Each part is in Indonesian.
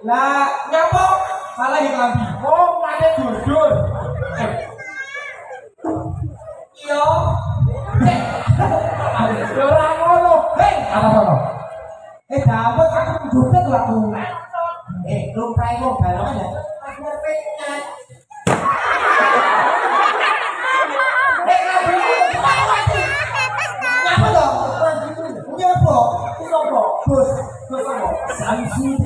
Lah, nyapa malah lambi. Oh, mane jujur. Iya. Ora ngono. Hei, apa ngono? Dapat aku jupet aku. Lu kae kok balongan ya. Aku pengen. Nyapa dong? Nyapa? Sopo? Bos apa? Samsung.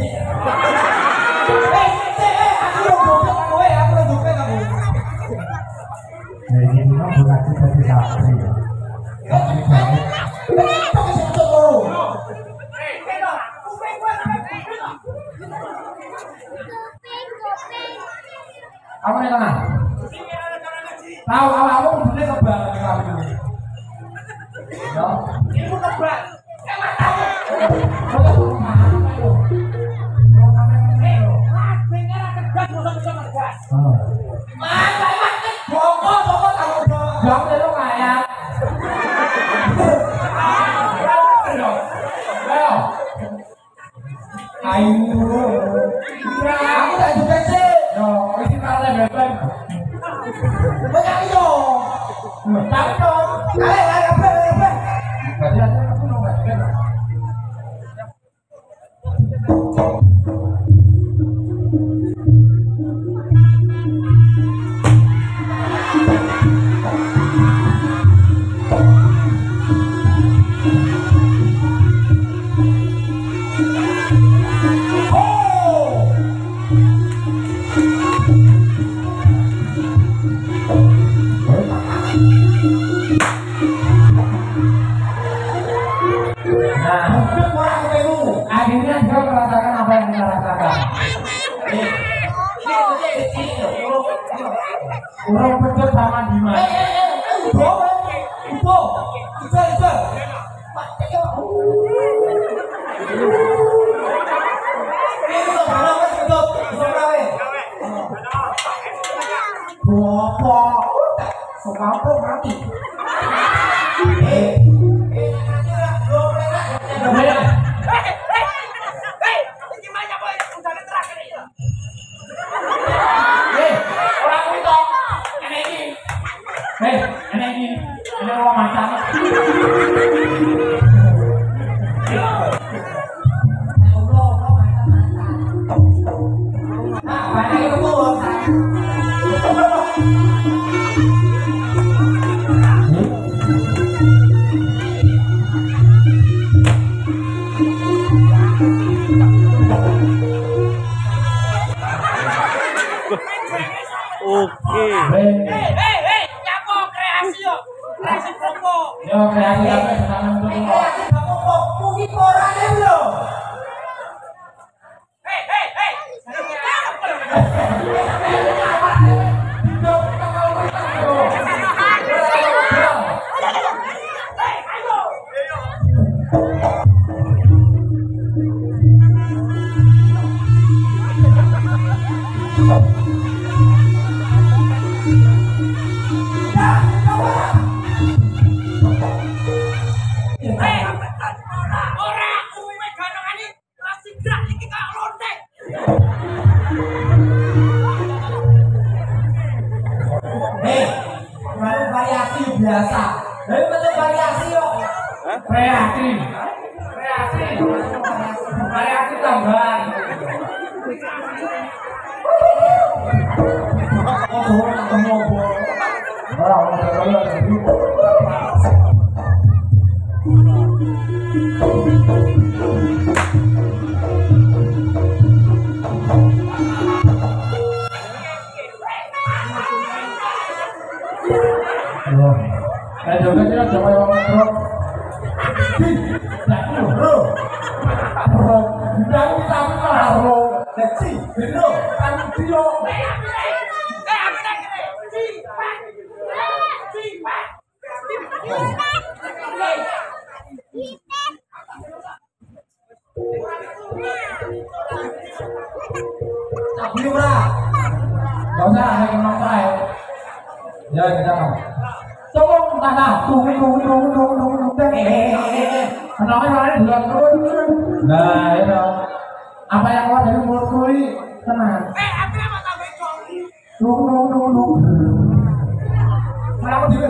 Apa nih tangan? Tahu awalmu udah kebal di kamu ini. Ya, ini kebal. Emang tahu? Kau mana itu? Kau mana itu? Dengar kebal musuh kebal. Mana mana? Bongkok kamu dong. Bongkok itu kayak. Ayo. Aku tak juga sih. Yo, ini kalian bebek. Banyak yo. Tapi dong. Kalian bebek. Berarti aku mau bebek. Akhirnya dia merasakan apa yang kita rasakan. Urung betul sama Dimas. Ibu. Mati. Ini orang macam. Oke. Nyapo kreasi yo. Kreasi Boko. Yo kreasi apa sama untuk Boko kuwi porane lho. Hei. biasa. Jadi macam variasi yuk. Kreasi. Variasi tambahan. Juga kita coba yang truk. Bro. Udah kita bro. Kecil, bro. Antio. Beli berapa? Gak usah, hanya kena saya. Ya kita kan. Tolong tanah, tunggu. Kenapa kalian bilang turun? Nah, itu. Apa yang keluar dari mulut kuli? Tenang. Apa yang mau sampai kau? Tunggu. Kenapa juga?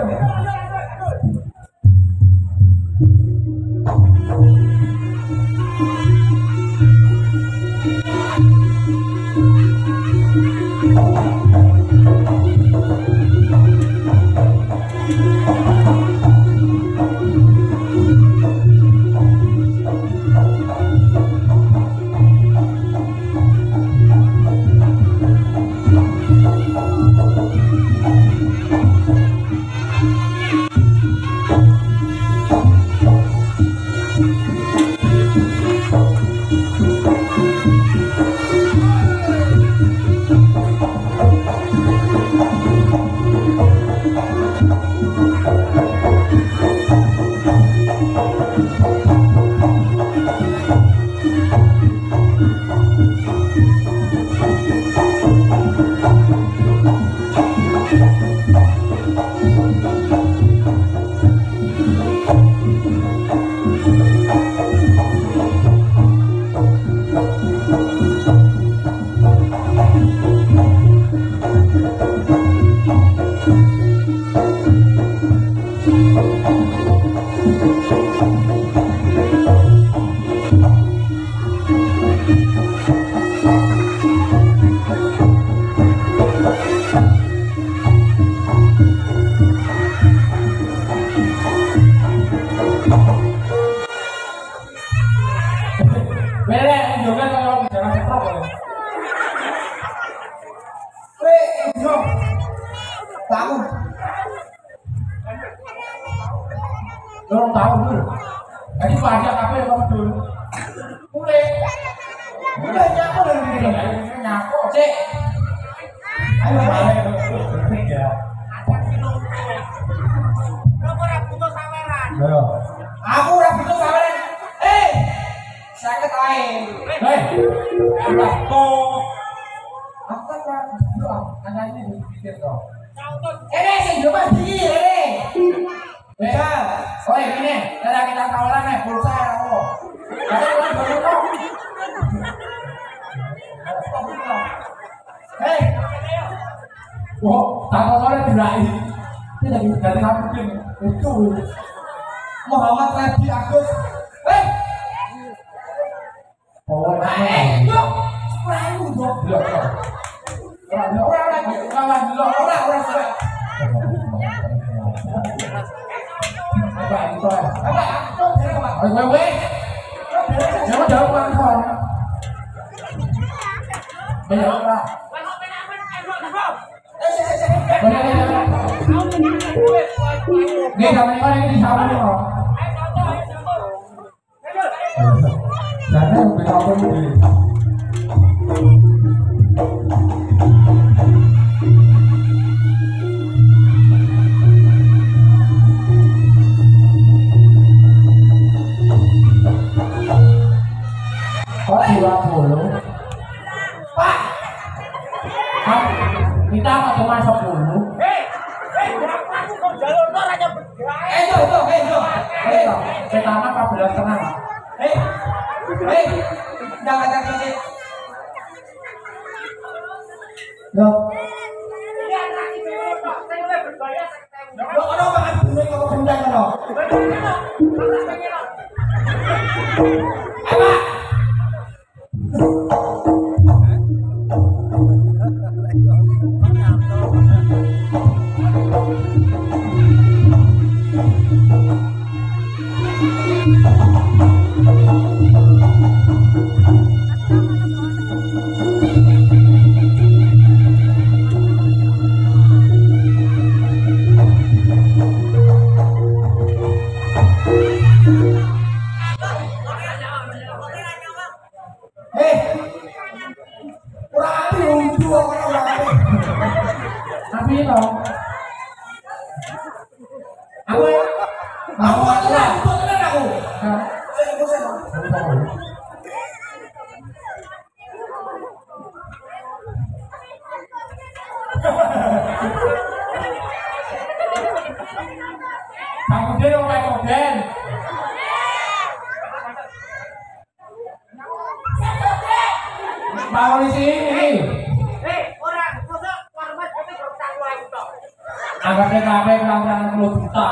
Dorong tahu dulu. Jadi pajak apa yang kamu dulu? Mulai nyapu dari sini. Nyapu. Cek. Ayo balik. Ya. Kamu butuh saweran. Yo. Aku butuh saweran. Saya ketahui. Udah kok. Apa kan? Anda ini pikir dong. Ini sih cuma ini. Ya, oi ini, kita tawaran nih, pulsa ya aku. Ada orang baru kok. Hei, wah, tahu soalnya dirai. Ini lagi dari kampung itu. Muhammad Rabi Agus. Hei, yuk, sepuluh dong. Orang lagi, orang sudah. Apa itu? Wewe. Jangan jauh kan. Banyak lah. Nih kami orang ini sama nih kok. Jangan berapa ini. Kok 20? Pak! Kita kok cuma 10? Aku kok jalur nor aja bergerak. Itu. Pertama 14 tenang. Jangan sih. Loh. Iya, nanti saya udah berbayar. Loh, toh. Apa? Angkatnya kafe kurang-kurang 10 juta.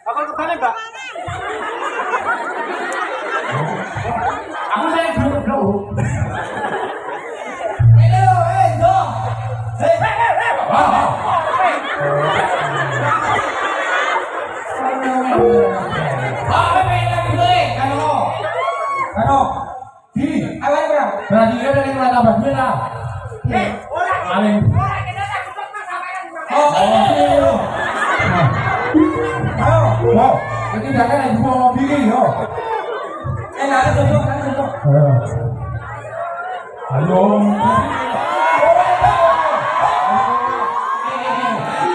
Bakal kemana, Mbak? Aku saya dulu. Berarti dia dari mana bantuin lah. Maling. Wow, jadi jangan lagi mau bikin yo. Nanti tutup, nanti tutup. Halo.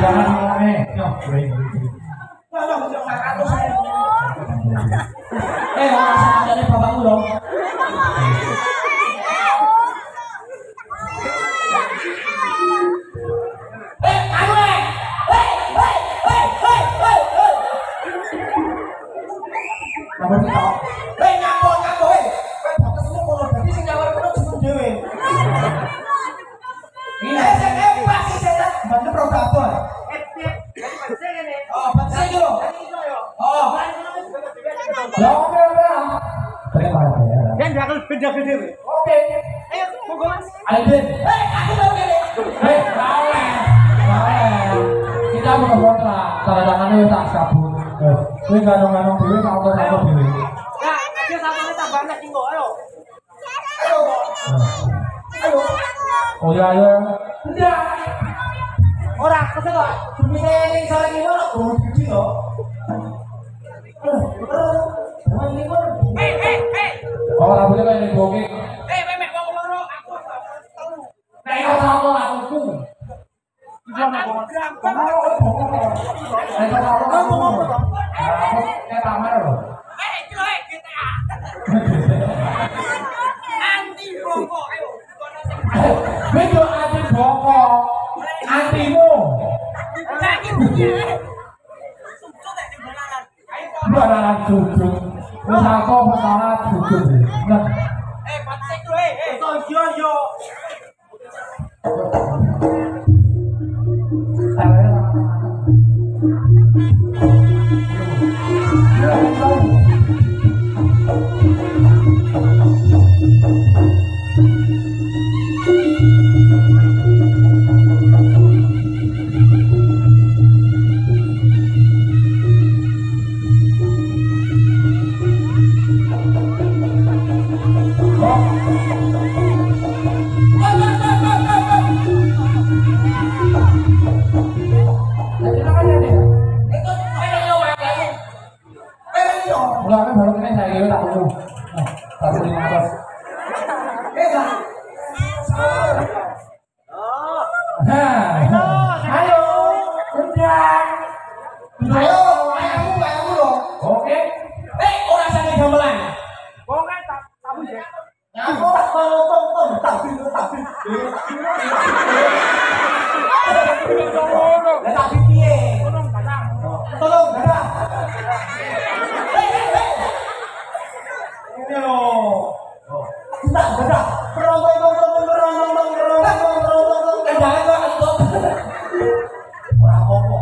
Jangan ngomong yo. Orang sama dari bapakmu dong. Nomor kita. Nyambung. Bapak semua kalau berarti sing nyawar kono cukup dhewe. Ini Pasti saya bantu probator. Oh, bantu yo. Oh. Ya oke. Terima kasih. Yang bakal beda dhewe. Oke. Ayo, monggo Mas. Ayo. Aku mau kene. Boleh. Kita mau kontrak. Tanda tangannya tak kabur. Kowe ganong-ganong dhewe tak auto-auto dhewe. Nah, dia sampe tambah nek engko, ayo. Ayo. Oh ya ya. Udah. Ora kesel kok. Dumise ning sore iki ora gede lho. Oh, rambutnya kayak nih bokeh. Memek wong loro aku tahu. Nah, itu sama aku. Gimana kok? Kayak kamar loh. Jelek GTA. Anti rokok, ayo. Betul anti bokok, antimu. Lagi punya. Sumpah nek ning balaran. Ayo. Balaran jujur. Wis aku perkara jujur. Nah, Patek lu, yo. mulai baru kena saya kira tak perlu. Tak perlu 500. Ayo, udah. Ayo, kamu loh. Oke. Orang sana gamelan. Wong tak tabu ya. Aku tak tong tapi. Tapi piye? Tolong gadang. Ini loh. Tidak gadang. Berondong. Jangan kok itu. Ora apa-apa.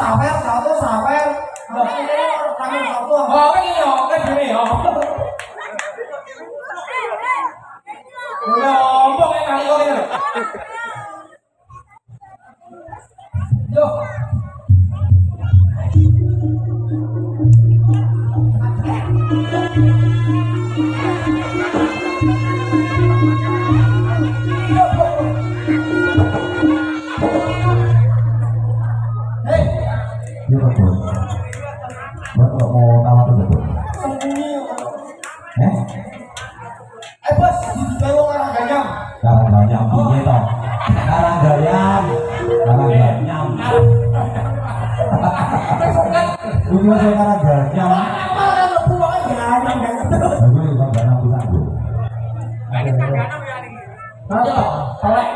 sawer, satu sawer. Loh, ini ramen satu. Oh, ini yo, kan gini yo. Lombok yang kali ini. Yo. Mau tahu tersebut? Bos, di Jawa orang ganyam. Karang-ganyam piye to? Karang-ganyam. Karang-ganyam. Kuwi masih karang-ganyam. Apa kan lebu wae ganyam ganyam. Aku iki kok ganyam pisan, Bu. Ayo, solek.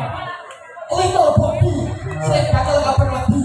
Itu bobi. Sing bakal kapan lagi.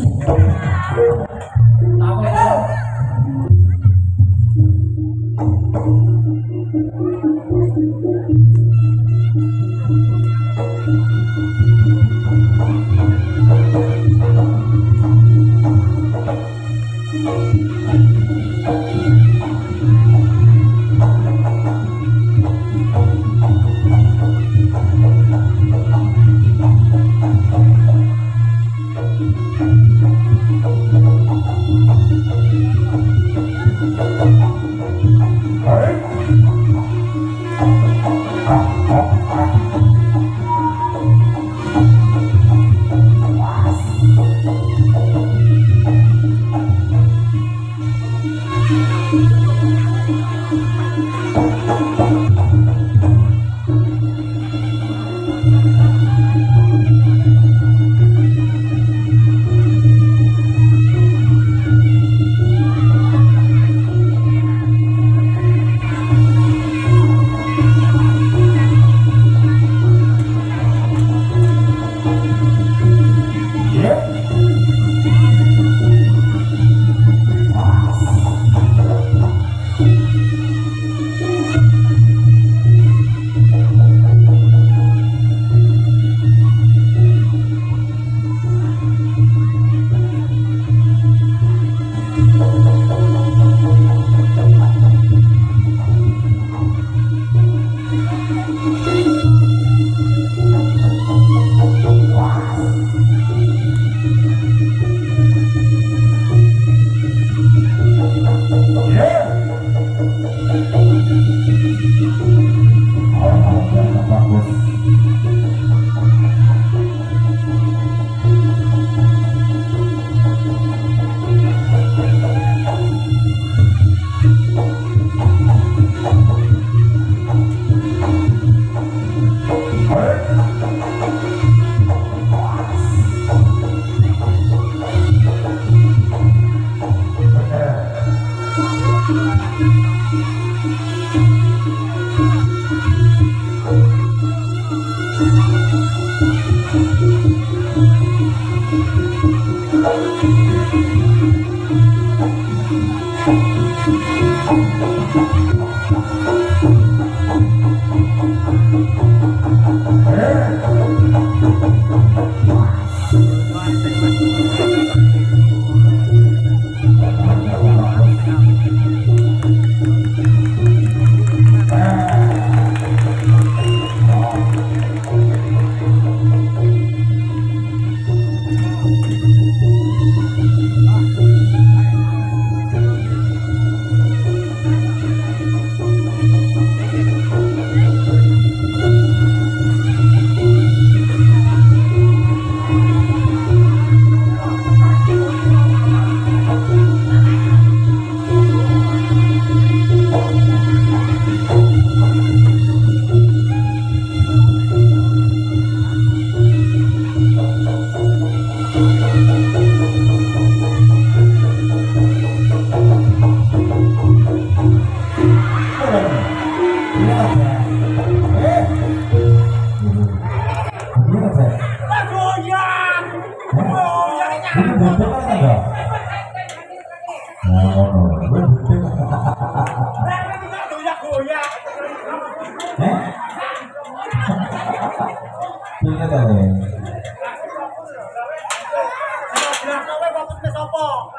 sopo?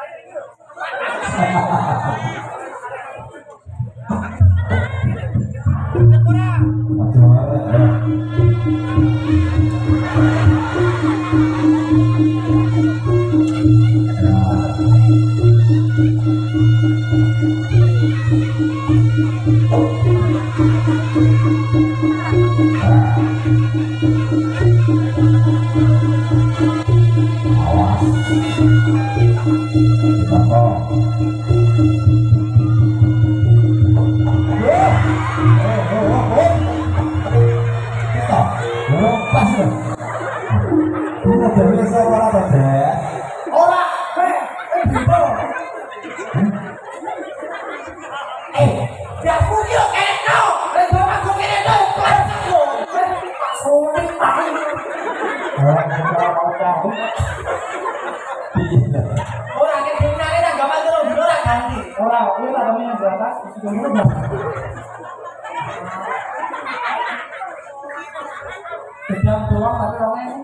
Jam doang tapi orangnya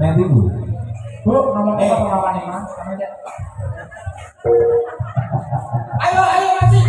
Nanti bu. Bu, nomor berapa nih mas? Ayo masih.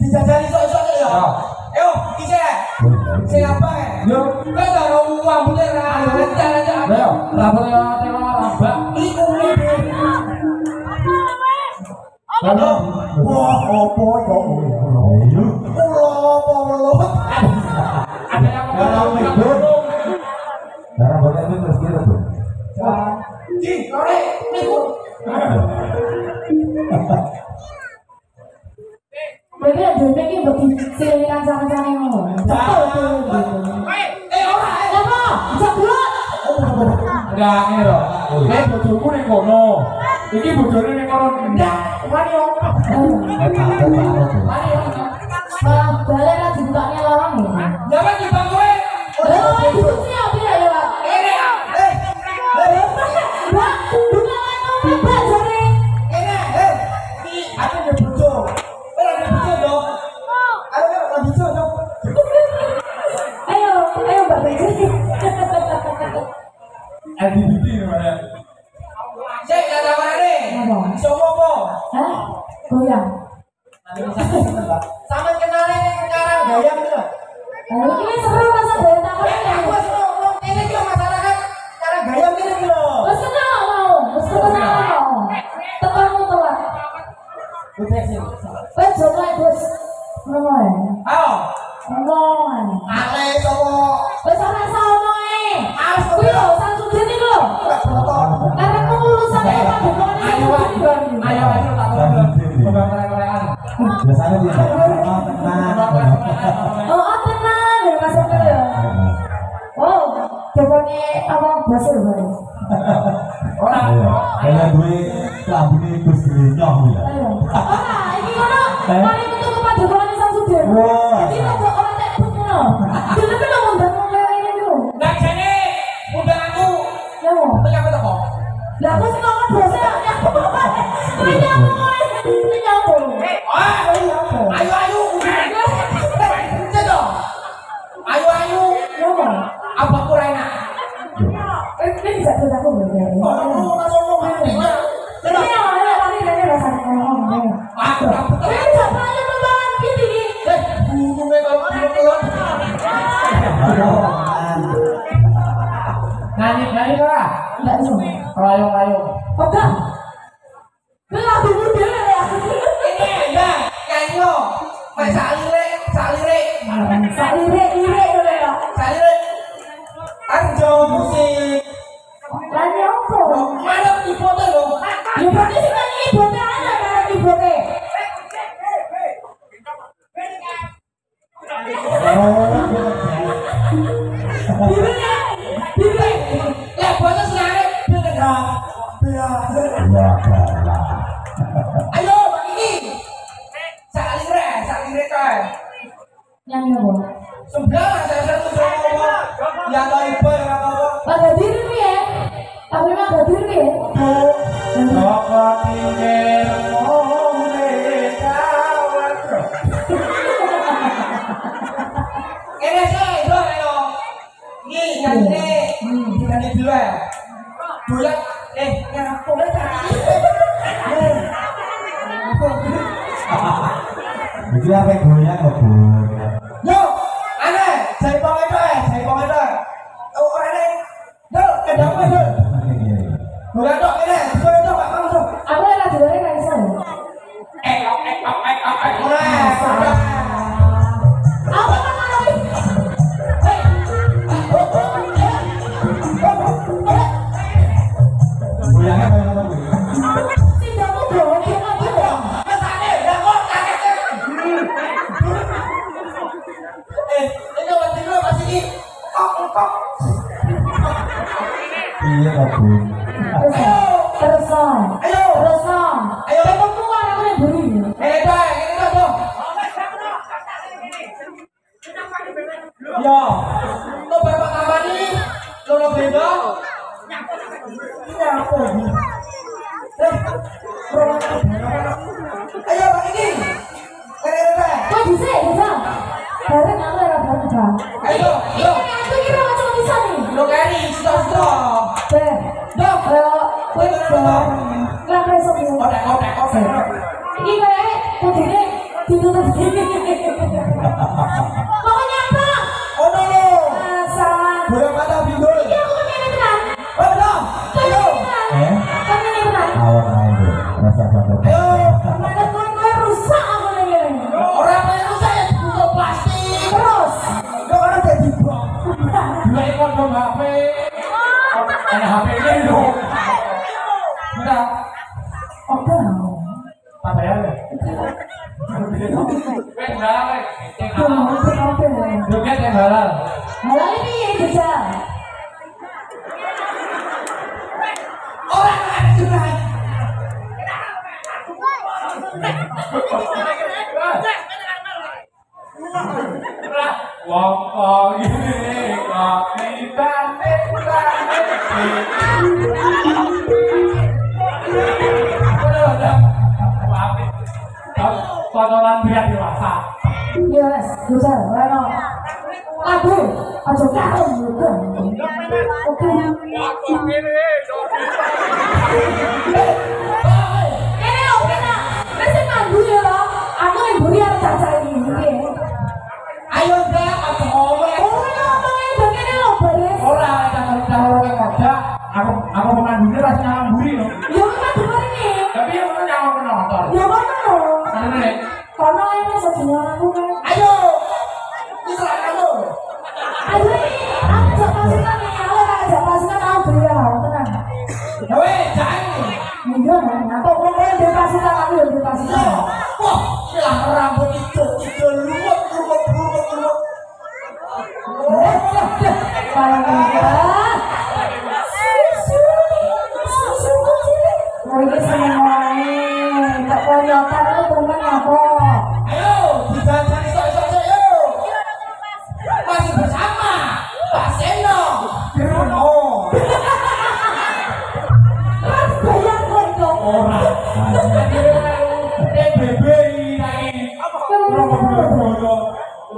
Dijajali sok-sok ya. Ayo, ise. Siapa ya? Yo, Kowe karo uang bener ra. Lancar aja. ayo, lapor ya telo rambak. Iku ngene. Halo. Wah, opo kok? Ayo. Ulo opo welut. Ada yang ngomong burung. Darah banyak itu terus kira tuh. Ji, kore niku. Berarti ada ini bagi silikan sama-sama ngono. Betul gitu. Ora. Apa? Jablot. Enggak ngero. Bojoku ning kono. Iki bojone ning kono ndak. Wani opo? Wani opo? Balik lah dibukanya lorong ya. Jangan jebak kowe. Dikunci apa ya lewat? Ini. Mbak, buka lagi mbak jare. Ini. Iki aku udah bojo. Ora ada bojo dong. Ayo ora bojo dong. Ayo mbak Beji. LGBT mana? Cek ada mana? Apa? Sopo apa? Hah? Goyang. Sama kenalin sekarang gayam tuh. Ayo ini seru masa dari tangan ya. Aku ngomong ini juga masyarakat cara gayam ini loh. Wes kenal mau, wes kenal mau. Tekanmu telat. Udah sih. Wes coba terus. Ngomong. Ayo. Ngomong. Ale sopo. Wes ora sama Ayo. kuwi lho Samsudin iki lho. Karena pengurusan Pak Bupati. Ayo tak tolong. Pembangunan. Biasanya dia tenang. Oh, tenang ya Mas Oke ya. Lambune Gus Grenyong ya. Ayo. Ora, iki kono. Mari metu ke Padepokan Samsudin. Wah. Iki kok ora tek ngono. Dene kan ngundang ngene yo. Lah jane undanganku Yo. penyakit apa? Lah aku sing ngomong bose ya. Ayo ayo. Cedo. Ayo ayo. Apa kurang enak? Ini bisa aku ya. Nyanyi lah. Enggak bisa. Rayo. Oke. Lagu dulu ya. Ini enggak nyanyi lo. Main salire. Salire dulu ya. Salire. Anjo musik. Lagi apa? Mana ibunya lo? Ya berarti sih kan ibunya ada kan ibunya. Bibi. Ya bosnya senare. Ya kalah. Ayo Bang Iki. Salire coy. Nyanyi apa? Sebelah saya satu ngomong. Yang dari boy yang apa? Ada diri ya. Tapi memang ada diri ya. Toko pinggir mulai kawan. Ini sih, bro, ayo. Ini nyanyi dulu ya. Bulan, ngapain tadi? Iki apa goyang kok, Bu? Yo, aneh, saya pong itu. Oh, orang ini. Yo, kedap aja. Bukan dok ini, bukan dok, Pak Mang. Aku yang lagi dari kan saya. Apa kan lagi? Goyangnya kayak apa, Bu? Tidak mau bawa dia lagi ya. Ini waktu dulu masih ini. Kok. Iya kok, Bu. Terus on. Ayo. Terus on. Ayo. Kamu keluar aku yang beri. Ini dong. Yo, Lo berapa tambah nih? Lo beda. ini apa ini? Ayo Pak ini. Keren. Kok bisa ya? Bareng aku yang bareng bang. Ayo. Aku kira macam bisa nih. Lo kari, sito. Ben. Dok. Ayo. Wait ben. Kenapa esok ini? Otek. Ini kayak kudunya ditutup gini. Pokoknya apa? Oh no. Asal. Bulan mata bingung. Iya aku kan ini tenang. Oh no. Ayo. Kan ini tenang. Awak aja, rasa satu. Ayo. Mana gue rusak aku nih. Orang yang rusak ya butuh plastik. Terus. Yo orang jadi bro. Dua ekor dong HP. Ada HP ini dong. Udah. Oke. Apa ya? Joget yang halal. Halal ini ya bisa. Orang ada curhat. Wong kok ini kok dibanding. Kotoran biar dewasa. Yes, bisa. Bueno. Lagu. Aja karo juga. Oke. Ini oke nak. Masih manggu ya loh. Aku yang buri harus caca ini. Ayo dah, aku ngomong. Oh, ini ngomongin begini loh, beres. Orang yang kerja, aku menandungnya rasanya ngamburi loh. Ya kan dengar ini. Tapi yang mana yang penonton? Ya mana loh. Karena nih, Karena ini sejumlah aku kan. ayo, ini serang kamu. Ayo ini, aku ajak pasukan nih. Aku ajak pasukan aku beri ya, tenang. Weh, jangan. Iya, nah. Pokoknya beri pasukan aku yang beri pasukan. Wah, inilah rambut itu lumut. Parang enggak. Susu. Mau ini sama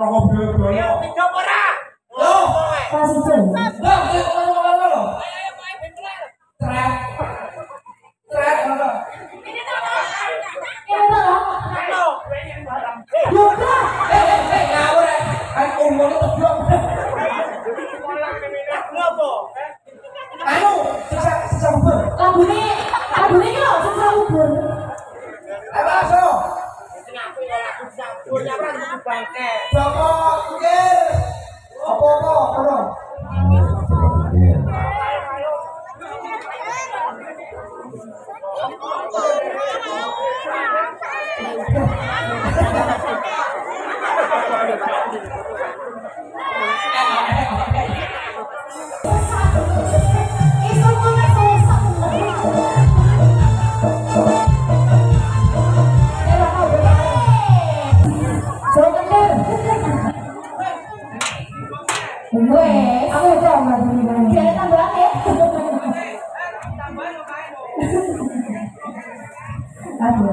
rokok belo-belo. Loh, Kasih tuh. loh, ngomong-ngomong loh. Trek. Trek apa? Ya udah. Yoga. Ngawur ya. Kan umur itu blok. Anu, sisa ubur. Lagune iki lho sing ubur. Ayo masuk. Joko, kir. Apa-apa, apa? Iya. Iso ngomong susah. Aku udah nggak begini. Biar tambahan ya. Aduh.